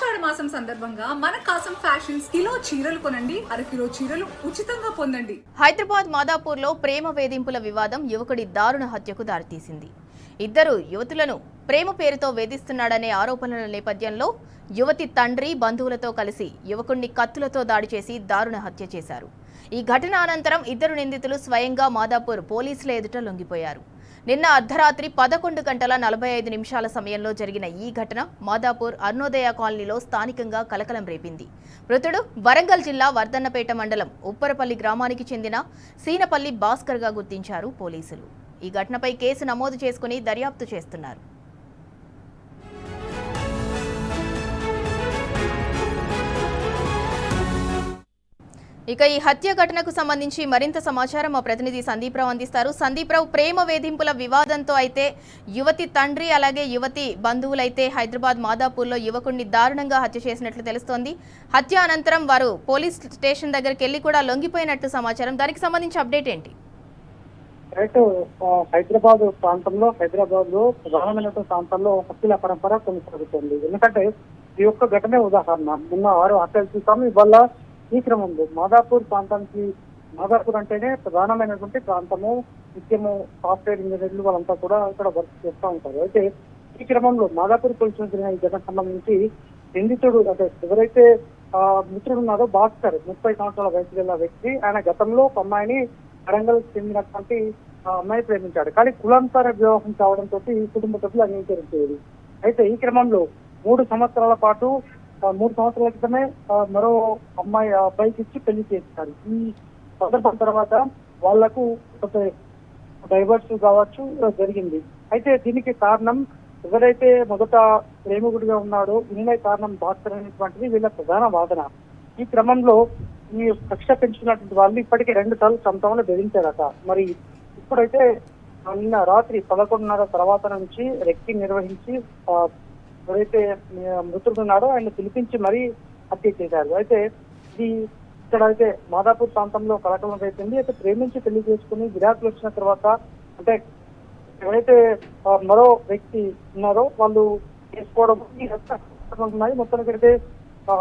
ఆషాఢ మాసం సందర్భంగా మన కాసం ఫ్యాషన్స్ కిలో చీరలు కొనండి, అరకిలో చీరలు ఉచితంగా పొందండి. హైదరాబాద్ మాదాపూర్లో ప్రేమ వేధింపుల వివాదం యువకుడి దారుణ హత్యకు దారితీసింది. ఇద్దరు యువతులను ప్రేమ పేరుతో వేధిస్తున్నాడనే ఆరోపణల నేపథ్యంలో యువతి తండ్రి బంధువులతో కలిసి యువకుడిని కత్తులతో దాడి చేసి దారుణ హత్య చేశారు. ఈ ఘటన అనంతరం ఇద్దరు నిందితులు స్వయంగా మాదాపూర్ పోలీసుల ఎదుట లొంగిపోయారు. నిన్న అర్ధరాత్రి 11 గంటల 45 నిమిషాల సమయంలో జరిగిన ఈ ఘటన మాదాపూర్ అరుణోదయ కాలనీలో స్థానికంగా కలకలం రేపింది. మృతుడు వరంగల్ జిల్లా వర్ధన్నపేట మండలం ఉప్పరపల్లి గ్రామానికి చెందిన సీనపల్లి భాస్కర్గా గుర్తించారు పోలీసులు. ఈ ఘటనపై కేసు నమోదు చేసుకుని దర్యాప్తు చేస్తున్నారు. ఇక ఈ హత్య ఘటనకు సంబంధించి మరింత సమాచారం మా ప్రతినిధి సందీప్ రావు అందిస్తారు. సందీప్ రావు, ప్రేమ వేధింపుల వివాదంతో అయితే యువతి తండ్రి అలాగే యువతి బంధువులైతే హైదరాబాద్ మాదాపూర్లో యువకుడిని దారుణంగా హత్య చేసినట్లు తెలుస్తోంది. హత్య అనంతరం వారు పోలీస్ స్టేషన్ దగ్గరికి వెళ్లి కూడా లొంగిపోయినట్టు సమాచారం. దానికి సంబంధించి అప్డేట్ ఏంటి? హైదరాబాద్ ప్రాంతంలో ప్రధానమైన ప్రాంతాల్లో హత్యల పరంపర కొనసాగుతుంది. ఎందుకంటే ఈ యొక్క ఘటనే ఉదాహరణ. నిన్న 6 హత్యలు చూసాము. ఇవాళ ఈ క్రమంలో మాదాపూర్ ప్రాంతానికి, మాదాపూర్ అంటేనే ప్రధానమైనటువంటి ప్రాంతము, నిత్యము సాఫ్ట్వేర్ ఇంజనీర్లు వాళ్ళంతా కూడా ఇక్కడ వర్క్ చేస్తూ ఉంటారు. అయితే ఈ క్రమంలో మాదాపూర్ పోలీసులు జరిగిన ఈ ఘటనకు సంబంధించి నిందితుడు అంటే ఎవరైతే మిత్రుడు ఉన్నారో భాస్కర్, 30 సంవత్సరాల వయసు గల వ్యక్తి, ఆయన గతంలో ఒక అమ్మాయిని వరంగల్ చెందినటువంటి అమ్మాయి ప్రేమించాడు. కానీ కులాంతర వివాహం కావడంతో కుటుంబ సభ్యులు అంగీకరించేది. అయితే ఈ క్రమంలో 3 సంవత్సరాల పాటు 3 సంవత్సరాల క్రితమే మరో అబ్బాయికి ఇచ్చి పెళ్లి చేస్తారు. ఈ సందర్భం తర్వాత వాళ్లకు డైవర్స్ కావచ్చు జరిగింది. అయితే దీనికి కారణం ఎవరైతే మొదట ప్రేమికుడిగా ఉన్నాడో వినయ కారణం భాస్కర్ అనేటువంటిది వీళ్ళ ప్రధాన వాదన. ఈ క్రమంలో ఈ కక్ష పెంచుకున్నటువంటి వాళ్ళు ఇప్పటికే 2 సార్లు సొంతంలో బెదిరించారట. మరి ఇప్పుడైతే నిన్న రాత్రి 11:30 తర్వాత నుంచి రెక్కి నిర్వహించి ఎవరైతే మృతుడు ఉన్నాడో ఆయన పిలిపించి మరీ హత్య చేశారు. అయితే ఇక్కడ అయితే మాదాపూర్ ప్రాంతంలో కలకలం రైతుంది. అయితే ప్రేమించి పెళ్లి చేసుకుని విడాకులు వచ్చిన తర్వాత అంటే ఎవరైతే మరో వ్యక్తి ఉన్నారో వాళ్ళు చేసుకోవడం ఉన్నాయి. మొత్తానికైతే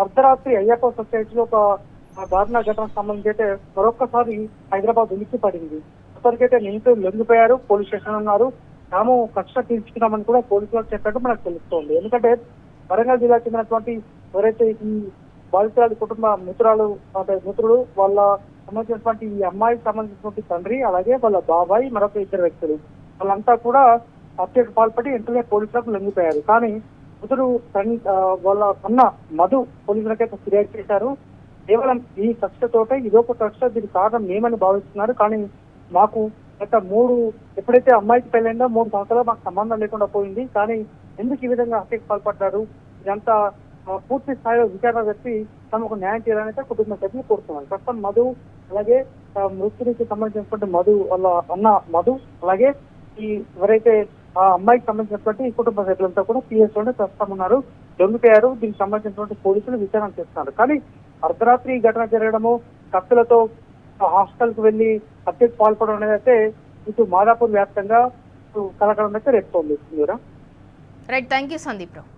అర్ధరాత్రి అయ్యప్ప సొసైటీలో ఒక దారుణ ఘటనకు సంబంధించి అయితే మరొక్కసారి హైదరాబాద్ ఉలిక్కి పడింది. మొత్తానికైతే నిందితులు లొంగిపోయారు, పోలీస్ స్టేషన్ ఉన్నారు. తాము కక్ష తీర్చుకున్నామని కూడా పోలీసులకు చెప్పినట్టు మనకు తెలుస్తోంది. ఎందుకంటే వరంగల్ జిల్లాకు చెందినటువంటి ఎవరైతే ఈ బాధితురాలి కుటుంబ మిత్రుడు వాళ్ళ సంబంధించినటువంటి ఈ అమ్మాయికి సంబంధించినటువంటి తండ్రి, అలాగే వాళ్ళ బాబాయ్, మరొక 2 వ్యక్తులు వాళ్ళంతా కూడా హత్యకు పాల్పడి వెంటనే పోలీసులకు లొంగిపోయారు. కానీ మృతుడు వాళ్ళ అన్న మధు పోలీసులకైతే ఫిర్యాదు చేశారు. కేవలం ఈ కక్షతోటే ఇదొక కక్ష, దీనికి కారణం మేమని భావిస్తున్నారు. కానీ మాకు గత ఎప్పుడైతే అమ్మాయికి పెళ్ళైందో 3 సంవత్సరాలు మాకు సంబంధం లేకుండా పోయింది. కానీ ఎందుకు ఈ విధంగా హత్యకు పాల్పడ్డారు, ఇదంతా పూర్తి స్థాయిలో విచారణ జరిపి తమకు న్యాయం చేయాలని కుటుంబ సభ్యులు కోరుతున్నారు. ప్రస్తుతం మధు అలాగే మృతుడికి సంబంధించినటువంటి మధు వాళ్ళ అన్న మధు అలాగే ఈ ఎవరైతే ఆ అమ్మాయికి సంబంధించినటువంటి కుటుంబ సభ్యులంతా కూడా పిఎస్ లోనే ప్రస్తుతం ఉన్నారు, దొంగిపోయారు. దీనికి సంబంధించినటువంటి పోలీసులు విచారణ చేస్తున్నారు. కానీ అర్ధరాత్రి ఘటన జరగడము, కత్తులతో హాస్టల్ కు వెళ్లి హత్యకు పాల్పడడం అనేది అయితే ఇటు మాదాపూర్ వ్యాప్తంగా కలకలం అయితే రేపుతోంది. Right, thank you Sandeep Rao.